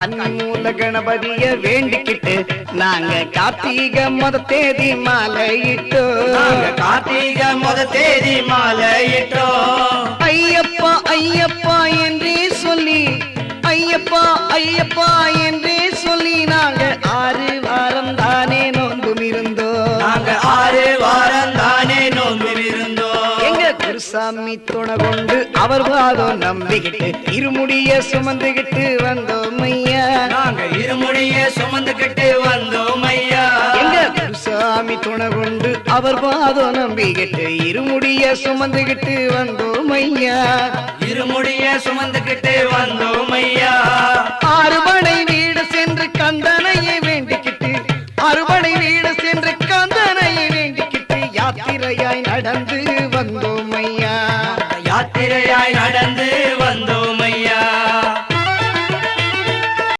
கன்னிமூல கணபதிய வேண்டிக்கிட்டு நாங்க கார்த்திகை முத தேதி மாலையிட்டோம். கார்த்திகை முத தேதி மாலையிட்டோம். ஐயப்பா ஐயப்பா என்றே சொல்லி, ஐயப்பா ஐயப்பா என்றே சொல்லி நாங்க 6 வாரம் தானே நோன்பும் இருந்தோம். நாங்க 6 வாரம் தானே நோன்பும் இருந்தோம். எங்க குருசாமி துணை கொண்டு அவர் பாதம் நம்பிக்கிட்டு இருமுடிய சுமந்துகிட்டு வந்தோம் ஐயா. நாங்க இருமுடிய சுமந்துகிட்டு வந்தோம் ஐயா. எங்க குருசாமி துணை கொண்டு அவர் பாதம் நம்பிக்கிட்டு இருமுடிய சுமந்துகிட்டு வந்தோம் ஐயா. இருமுடிய சுமந்துகிட்டு வந்தோம் ஐயா. 6 மணி